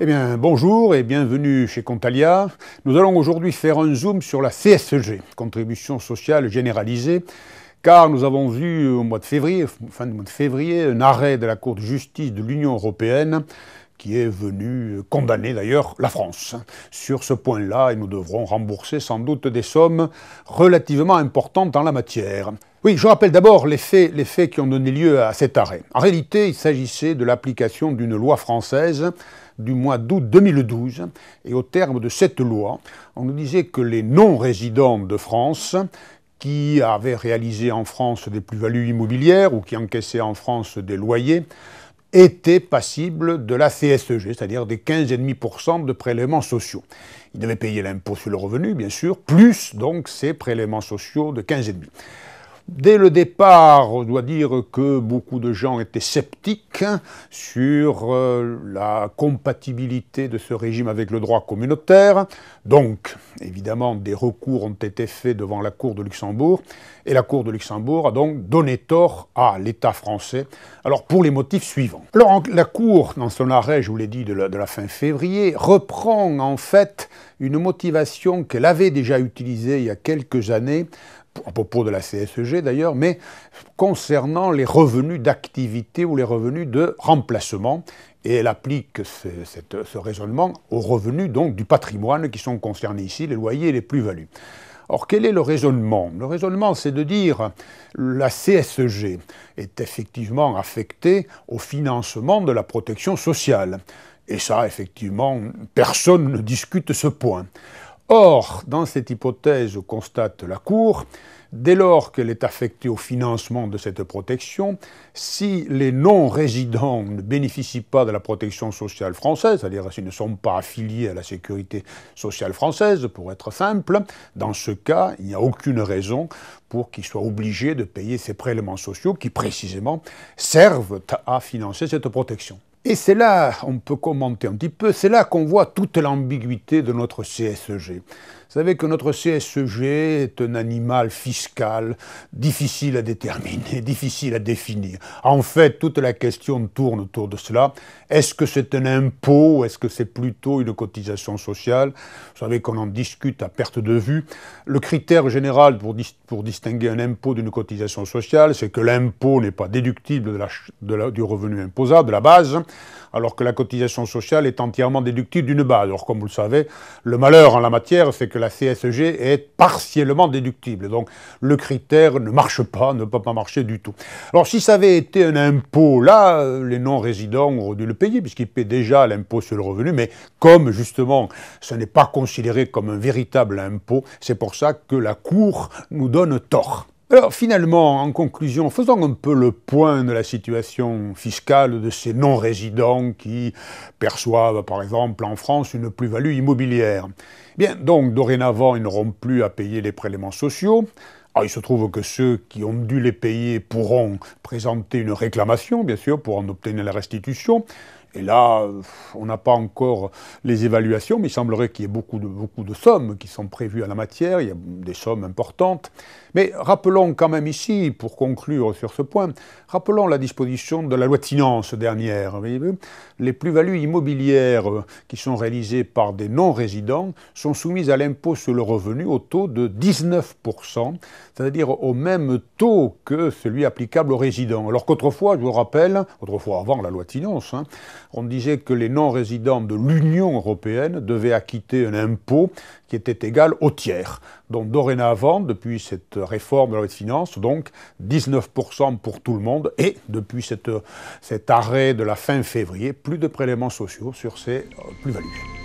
Eh bien, bonjour et bienvenue chez Contalia. Nous allons aujourd'hui faire un zoom sur la CSG, Contribution sociale généralisée, car nous avons vu au mois de février, fin du mois de février, un arrêt de la Cour de justice de l'Union européenne qui est venu condamner d'ailleurs la France sur ce point-là, et nous devrons rembourser sans doute des sommes relativement importantes en la matière. Oui, je rappelle d'abord les faits qui ont donné lieu à cet arrêt. En réalité, il s'agissait de l'application d'une loi française du mois d'août 2012, et au terme de cette loi, on nous disait que les non-résidents de France qui avaient réalisé en France des plus-values immobilières ou qui encaissaient en France des loyers étaient passibles de la CSG, c'est-à-dire des 15,5% de prélèvements sociaux. Ils devaient payer l'impôt sur le revenu, bien sûr, plus donc ces prélèvements sociaux de 15,5%. Dès le départ, on doit dire que beaucoup de gens étaient sceptiques sur la compatibilité de ce régime avec le droit communautaire. Donc, évidemment, des recours ont été faits devant la Cour de Luxembourg, et la Cour de Luxembourg a donc donné tort à l'État français, alors pour les motifs suivants. Alors, la Cour, dans son arrêt, je vous l'ai dit, de la fin février, reprend en fait une motivation qu'elle avait déjà utilisée il y a quelques années, à propos de la CSG d'ailleurs, mais concernant les revenus d'activité ou les revenus de remplacement. Et elle applique ce raisonnement aux revenus donc, du patrimoine qui sont concernés ici, les loyers et les plus-values. Or, quel est le raisonnement? Le raisonnement, c'est de dire que la CSG est effectivement affectée au financement de la protection sociale. Et ça, effectivement, personne ne discute ce point. Or, dans cette hypothèse, constate la Cour, dès lors qu'elle est affectée au financement de cette protection, si les non-résidents ne bénéficient pas de la protection sociale française, c'est-à-dire s'ils ne sont pas affiliés à la sécurité sociale française, pour être simple, dans ce cas, il n'y a aucune raison pour qu'ils soient obligés de payer ces prélèvements sociaux qui, précisément, servent à financer cette protection. Et c'est là, on peut commenter un petit peu, c'est là qu'on voit toute l'ambiguïté de notre CSG. Vous savez que notre CSG est un animal fiscal difficile à déterminer, difficile à définir. En fait, toute la question tourne autour de cela. Est-ce que c'est un impôt ou est-ce que c'est plutôt une cotisation sociale? Vous savez qu'on en discute à perte de vue. Le critère général pour distinguer un impôt d'une cotisation sociale, c'est que l'impôt n'est pas déductible du revenu imposable, de la base, alors que la cotisation sociale est entièrement déductible d'une base. Alors, comme vous le savez, le malheur en la matière, c'est que la CSG est partiellement déductible. Donc, le critère ne marche pas, ne peut pas marcher du tout. Alors, si ça avait été un impôt, là, les non-résidents auraient dû le payer, puisqu'ils paient déjà l'impôt sur le revenu, mais comme, justement, ce n'est pas considéré comme un véritable impôt, c'est pour ça que la Cour nous donne tort. Alors finalement, en conclusion, faisons un peu le point de la situation fiscale de ces non-résidents qui perçoivent, par exemple, en France, une plus-value immobilière. Bien, donc, dorénavant, ils n'auront plus à payer les prélèvements sociaux. Alors, il se trouve que ceux qui ont dû les payer pourront présenter une réclamation, bien sûr, pour en obtenir la restitution. Et là, on n'a pas encore les évaluations, mais il semblerait qu'il y ait beaucoup de sommes qui sont prévues à la matière, il y a des sommes importantes. Mais rappelons quand même ici, pour conclure sur ce point, rappelons la disposition de la loi de finances dernière. Vous voyez, les plus-values immobilières qui sont réalisées par des non-résidents sont soumises à l'impôt sur le revenu au taux de 19%, c'est-à-dire au même taux que celui applicable aux résidents. Alors qu'autrefois, je vous rappelle, autrefois avant la loi de finances, on disait que les non-résidents de l'Union européenne devaient acquitter un impôt qui était égal au tiers. Donc dorénavant, depuis cette réforme de la loi de finances, donc 19% pour tout le monde, et depuis cet arrêt de la fin février, plus de prélèvements sociaux sur ces plus-values.